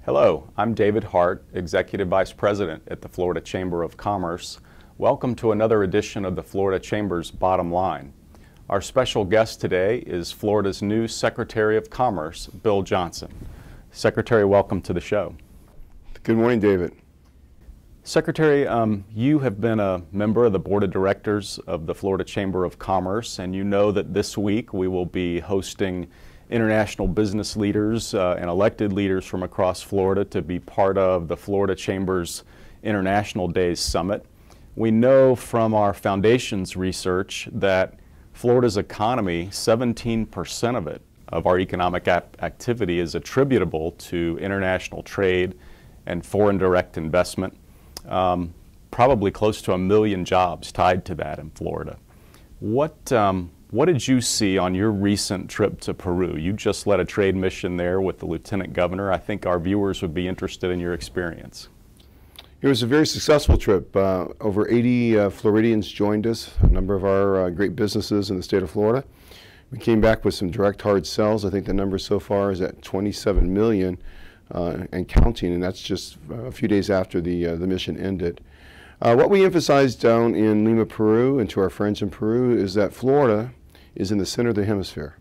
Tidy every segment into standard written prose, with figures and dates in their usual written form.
Hello, I'm David Hart, Executive Vice President at the Florida Chamber of Commerce. Welcome to another edition of the Florida Chamber's Bottom Line. Our special guest today is Florida's new Secretary of Commerce, Bill Johnson. Secretary, welcome to the show. Good morning, David. Secretary, you have been a member of the Board of Directors of the Florida Chamber of Commerce, and you know that this week we will be hosting international business leaders and elected leaders from across Florida to be part of the Florida Chamber's International Days Summit. We know from our foundation's research that Florida's economy, 17% of it, of our economic activity is attributable to international trade and foreign direct investment. Probably close to 1 million jobs tied to that in Florida. What did you see on your recent trip to Peru? You just led a trade mission there with the Lieutenant Governor. I think our viewers would be interested in your experience. It was a very successful trip. Over 80 Floridians joined us, a number of our great businesses in the state of Florida. We came back with some direct hard sales. I think the number so far is at 27 million and counting, and that's just a few days after the mission ended. What we emphasized down in Lima, Peru, and to our friends in Peru is that Florida is in the center of the hemisphere.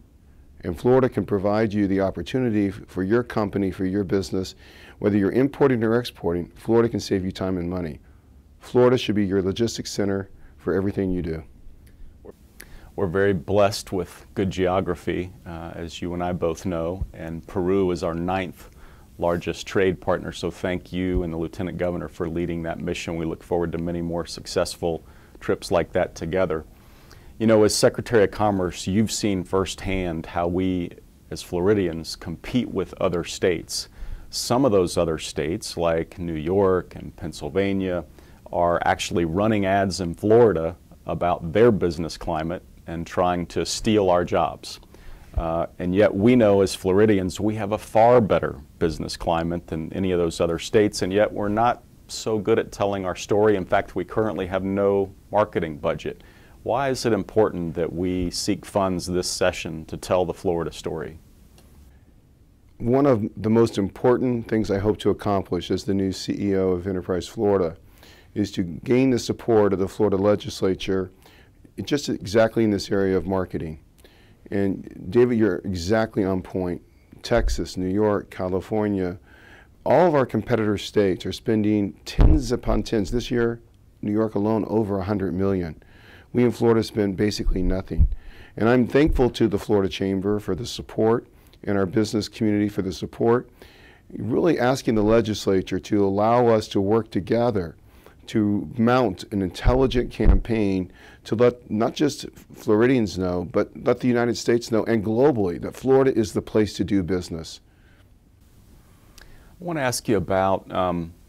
And Florida can provide you the opportunity for your company, for your business, whether you're importing or exporting, Florida can save you time and money. Florida should be your logistics center for everything you do. We're very blessed with good geography, as you and I both know, and Peru is our 9th largest trade partner, so thank you and the Lieutenant Governor for leading that mission. We look forward to many more successful trips like that together. You know, as Secretary of Commerce, you've seen firsthand how we, as Floridians, compete with other states. Some of those other states, like New York and Pennsylvania, are actually running ads in Florida about their business climate and trying to steal our jobs. And yet we know as Floridians we have a far better business climate than any of those other states, and yet we're not so good at telling our story. In fact, we currently have no marketing budget. Why is it important that we seek funds this session to tell the Florida story? One of the most important things I hope to accomplish as the new CEO of Enterprise Florida is to gain the support of the Florida legislature just exactly in this area of marketing. And David, you're exactly on point. Texas, New York, California, all of our competitor states are spending tens upon tens. This year, New York alone, over 100 million. We in Florida spend basically nothing. And I'm thankful to the Florida Chamber for the support and our business community for the support. Really asking the legislature to allow us to work together to mount an intelligent campaign to let not just Floridians know, but let the United States know and globally that Florida is the place to do business. I want to ask you about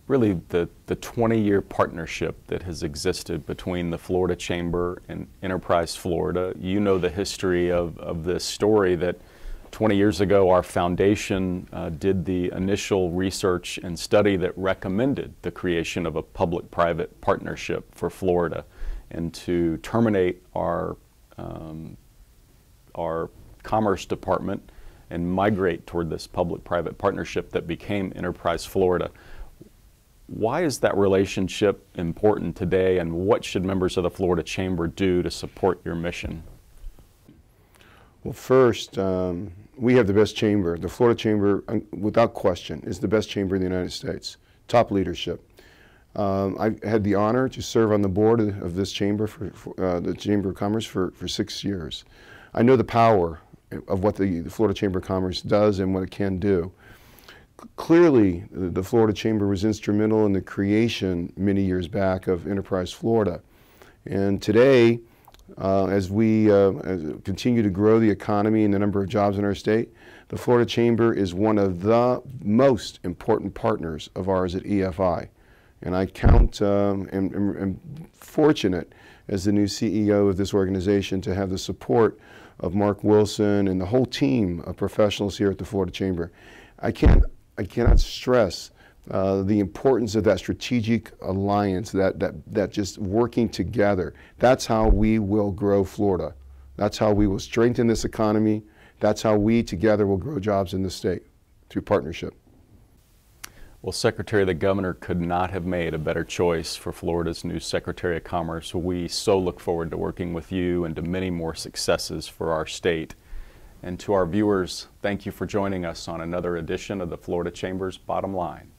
really the 20-year partnership that has existed between the Florida Chamber and Enterprise Florida. You know the history of this story that 20 years ago our foundation did the initial research and study that recommended the creation of a public-private partnership for Florida and to terminate our Commerce Department and migrate toward this public-private partnership that became Enterprise Florida. Why is that relationship important today, and what should members of the Florida Chamber do to support your mission? Well, first, we have the best chamber. The Florida Chamber, without question, is the best chamber in the United States. Top leadership. I've had the honor to serve on the board of this chamber, for the Chamber of Commerce, for 6 years. I know the power of what the Florida Chamber of Commerce does and what it can do. Clearly, the Florida Chamber was instrumental in the creation many years back of Enterprise Florida. And today, as we continue to grow the economy and the number of jobs in our state, the Florida Chamber is one of the most important partners of ours at EFI. And I count and am fortunate as the new CEO of this organization to have the support of Mark Wilson and the whole team of professionals here at the Florida Chamber. I cannot stress the importance of that strategic alliance, that just working together. That's how we will grow Florida. That's how we will strengthen this economy. That's how we together will grow jobs in the state, through partnership. Well, Secretary, the Governor could not have made a better choice for Florida's new Secretary of Commerce. We so look forward to working with you and to many more successes for our state. And to our viewers, thank you for joining us on another edition of the Florida Chamber's Bottom Line.